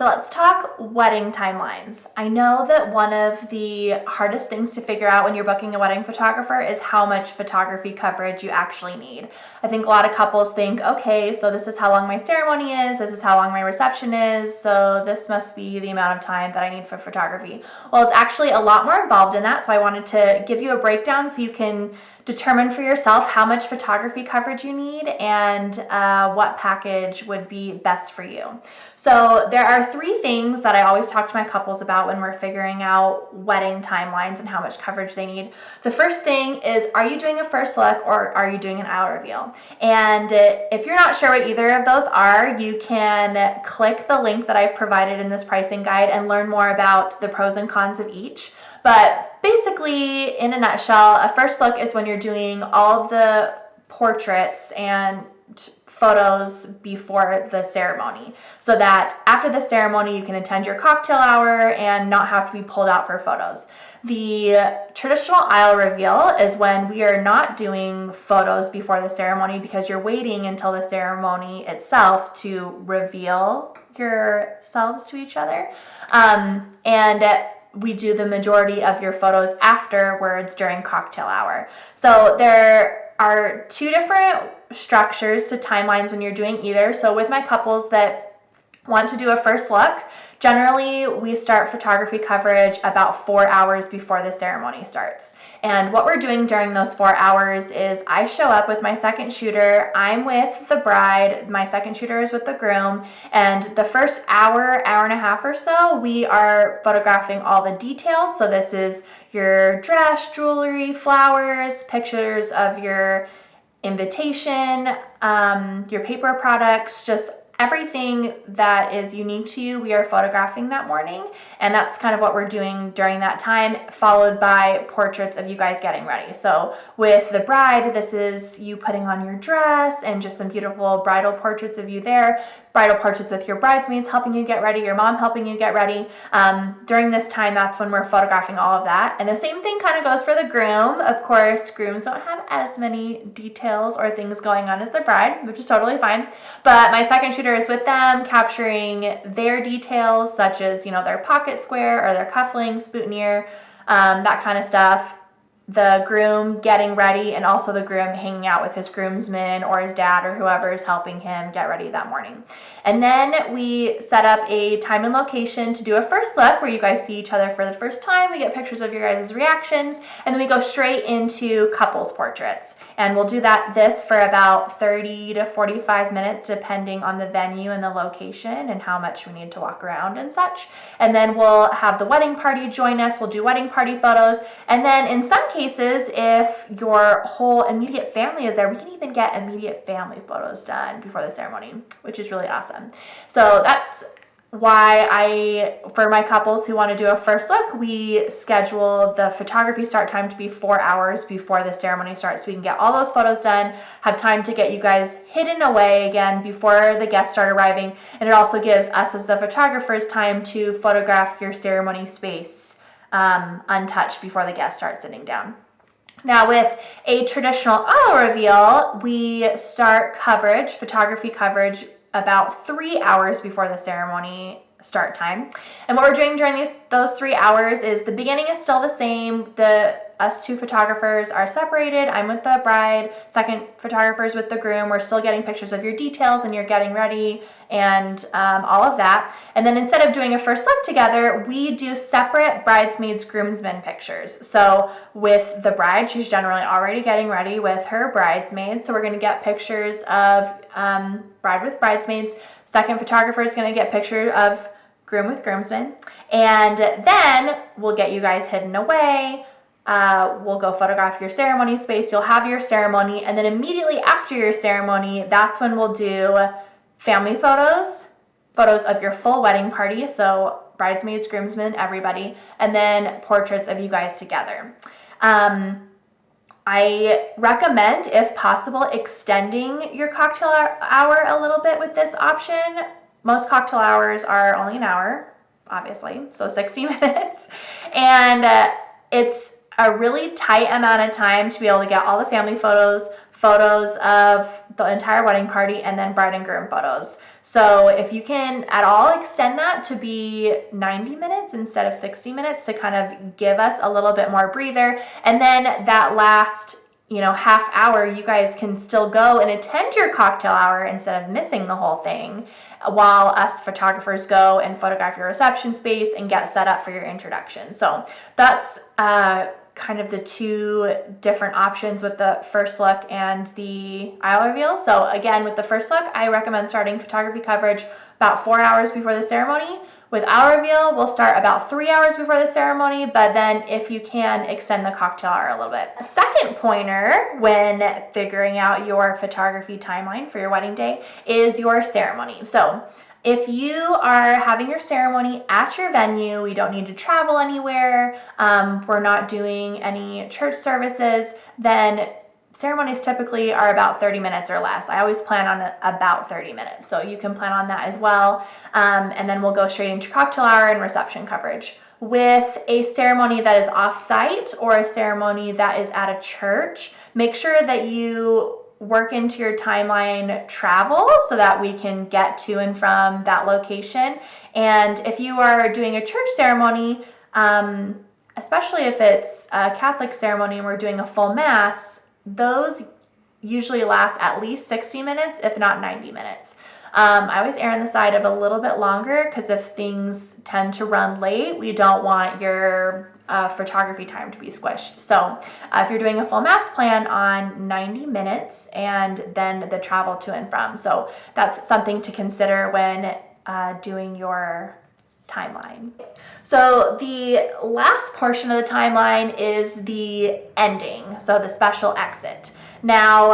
So let's talk wedding timelines. I know that one of the hardest things to figure out when you're booking a wedding photographer is how much photography coverage you actually need. I think a lot of couples think, okay, so this is how long my ceremony is, this is how long my reception is, so this must be the amount of time that I need for photography. Well, it's actually a lot more involved in that, so I wanted to give you a breakdown so you can determine for yourself how much photography coverage you need and what package would be best for you. So there are three things that I always talk to my couples about when we're figuring out wedding timelines and how much coverage they need. The first thing is, are you doing a first look or are you doing an aisle reveal? And if you're not sure what either of those are, you can click the link that I've provided in this pricing guide and learn more about the pros and cons of each. But basically, in a nutshell, a first look is when you're doing all of the portraits and photos before the ceremony, so that after the ceremony you can attend your cocktail hour and not have to be pulled out for photos. The traditional aisle reveal is when we are not doing photos before the ceremony because you're waiting until the ceremony itself to reveal yourselves to each other. And we do the majority of your photos afterwards during cocktail hour. So there are two different structures to timelines when you're doing either. So with my couples that want to do a first look, generally we start photography coverage about 4 hours before the ceremony starts. And what we're doing during those 4 hours is I show up with my second shooter, I'm with the bride, my second shooter is with the groom, and the first hour, hour and a half or so, we are photographing all the details. So this is your dress, jewelry, flowers, pictures of your invitation, your paper products, just everything that is unique to you, we are photographing that morning. And that's kind of what we're doing during that time, followed by portraits of you guys getting ready. So with the bride, this is you putting on your dress and just some beautiful bridal portraits of you there. Bridal portraits with your bridesmaids helping you get ready, your mom helping you get ready. During this time, that's when we're photographing all of that. And the same thing kind of goes for the groom. Of course, grooms don't have as many details or things going on as the bride, which is totally fine. But my second shooter is with them, capturing their details, such as, their pocket square or their cufflinks, boutonniere, that kind of stuff. The groom getting ready, and also the groom hanging out with his groomsmen or his dad or whoever is helping him get ready that morning. And then we set up a time and location to do a first look where you guys see each other for the first time. We get pictures of your guys' reactions, and then we go straight into couples portraits. And we'll do this for about 30 to 45 minutes, depending on the venue and the location and how much we need to walk around and such. And then we'll have the wedding party join us. We'll do wedding party photos. And then in some cases, if your whole immediate family is there, we can even get immediate family photos done before the ceremony, which is really awesome. So that's why for my couples who want to do a first look, we schedule the photography start time to be 4 hours before the ceremony starts, so we can get all those photos done, have time to get you guys hidden away again before the guests start arriving, and it also gives us as the photographers time to photograph your ceremony space untouched before the guests start sitting down. Now with a traditional aisle reveal, we start photography coverage, about 3 hours before the ceremony start time. And what we're doing during those 3 hours is the beginning is still the same. Us two photographers are separated. I'm with the bride, second photographer's with the groom. We're still getting pictures of your details and you're getting ready and all of that. And then instead of doing a first look together, we do separate bridesmaids, groomsmen pictures. So with the bride, she's generally already getting ready with her bridesmaids. So we're going to get pictures of bride with bridesmaids. Second photographer is going to get pictures of groom with groomsmen. And then we'll get you guys hidden away. We'll go photograph your ceremony space. You'll have your ceremony, and then immediately after your ceremony, that's when we'll do family photos of your full wedding party, so bridesmaids, groomsmen, everybody, and then portraits of you guys together. I recommend, if possible, extending your cocktail hour a little bit with this option. Most cocktail hours are only an hour, obviously, so 60 minutes, and it's a really tight amount of time to be able to get all the family photos, photos of the entire wedding party and then bride and groom photos. So if you can at all extend that to be 90 minutes instead of 60 minutes to kind of give us a little bit more breather, and then that last half hour, you guys can still go and attend your cocktail hour instead of missing the whole thing, while us photographers go and photograph your reception space and get set up for your introduction. So that's kind of the two different options with the first look and the aisle reveal. So again, with the first look, I recommend starting photography coverage about 4 hours before the ceremony. With aisle reveal, we'll start about 3 hours before the ceremony, but then if you can, extend the cocktail hour a little bit. A second pointer when figuring out your photography timeline for your wedding day is your ceremony. So if you are having your ceremony at your venue, you don't need to travel anywhere, we're not doing any church services, then ceremonies typically are about 30 minutes or less. I always plan on about 30 minutes, so you can plan on that as well. And then we'll go straight into cocktail hour and reception coverage. With a ceremony that is off-site or a ceremony that is at a church, make sure that you work into your timeline travel so that we can get to and from that location. And if you are doing a church ceremony, especially if it's a Catholic ceremony and we're doing a full mass, those usually last at least 60 minutes, if not 90 minutes. I always err on the side of a little bit longer because if things tend to run late, we don't want your photography time to be squished. So if you're doing a full mass, plan on 90 minutes and then the travel to and from. So that's something to consider when doing your timeline. So the last portion of the timeline is the ending, so the special exit. Now,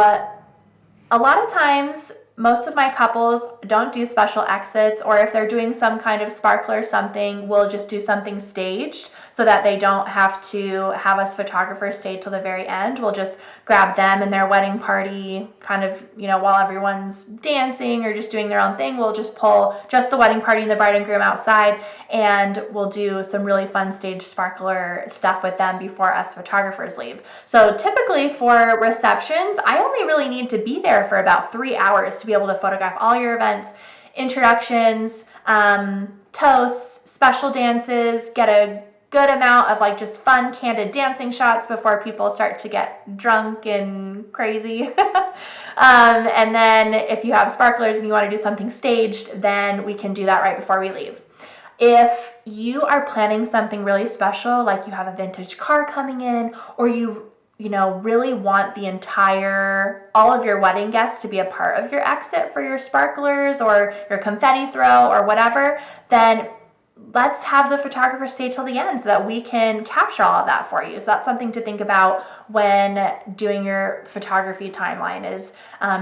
a lot of times, most of my couples don't do special exits, or if they're doing some kind of sparkler something, we'll just do something staged so that they don't have to have us photographers stay till the very end. We'll just grab them and their wedding party kind of, while everyone's dancing or just doing their own thing, we'll just pull just the wedding party and the bride and groom outside, and we'll do some really fun stage sparkler stuff with them before us photographers leave. So typically for receptions, I only really need to be there for about 3 hours to be able to photograph all your events, introductions, toasts, special dances, get a good amount of just fun candid dancing shots before people start to get drunk and crazy. And then if you have sparklers and you want to do something staged, then we can do that right before we leave. If you are planning something really special, like you have a vintage car coming in, or you really want all of your wedding guests to be a part of your exit for your sparklers or your confetti throw or whatever, then let's have the photographer stay till the end so that we can capture all of that for you. So that's something to think about when doing your photography timeline is,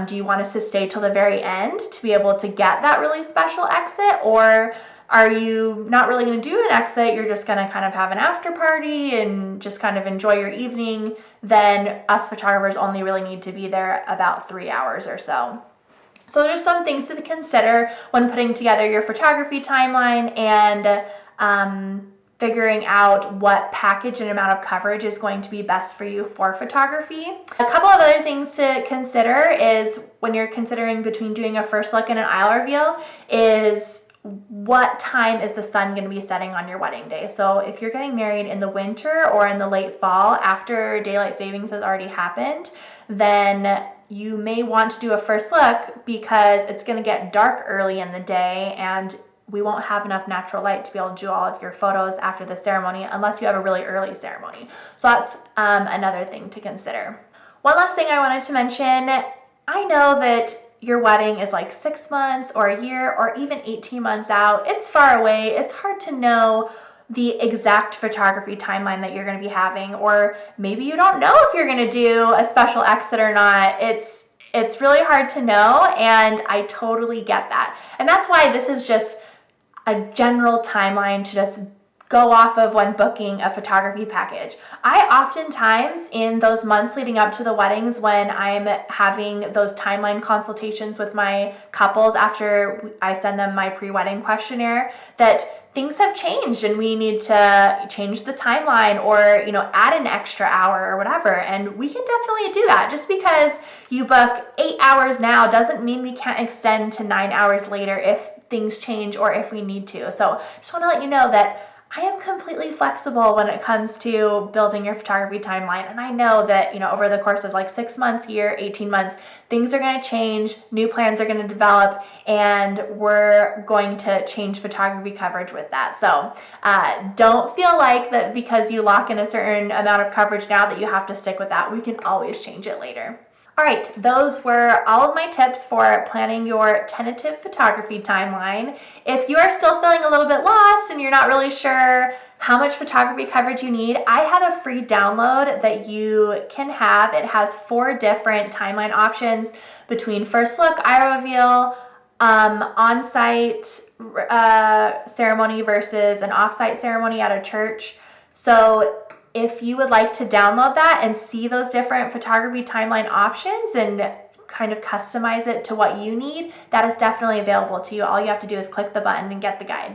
do you want us to stay till the very end to be able to get that really special exit, or are you not really going to do an exit, you're just going to kind of have an after party and just kind of enjoy your evening? Then us photographers only really need to be there about 3 hours or so. So there's some things to consider when putting together your photography timeline and figuring out what package and amount of coverage is going to be best for you for photography. A couple of other things to consider is when you're considering between doing a first look and an aisle reveal is what time is the sun going to be setting on your wedding day. So if you're getting married in the winter or in the late fall after daylight savings has already happened, then you may want to do a first look because it's going to get dark early in the day and we won't have enough natural light to be able to do all of your photos after the ceremony unless you have a really early ceremony. So that's another thing to consider. One last thing I wanted to mention, I know that your wedding is like 6 months or a year or even 18 months out. It's far away. It's hard to know the exact photography timeline that you're going to be having, or maybe you don't know if you're going to do a special exit or not. It's really hard to know, and I totally get that. And that's why this is just a general timeline to just go off of when booking a photography package. I oftentimes, in those months leading up to the weddings, when I'm having those timeline consultations with my couples after I send them my pre-wedding questionnaire, that things have changed and we need to change the timeline or, add an extra hour or whatever. And we can definitely do that. Just because you book 8 hours now doesn't mean we can't extend to 9 hours later if things change or if we need to. So just want to let you know that I am completely flexible when it comes to building your photography timeline. And I know that, over the course of like 6 months, year, 18 months, things are going to change, new plans are going to develop, and we're going to change photography coverage with that. So don't feel like that because you lock in a certain amount of coverage now that you have to stick with that. We can always change it later. All right, those were all of my tips for planning your tentative photography timeline. If you are still feeling a little bit lost and you're not really sure how much photography coverage you need, I have a free download that you can have. It has 4 different timeline options between first look, eye reveal, on-site ceremony versus an off-site ceremony at a church. So if you would like to download that and see those different photography timeline options and kind of customize it to what you need, that is definitely available to you. All you have to do is click the button and get the guide.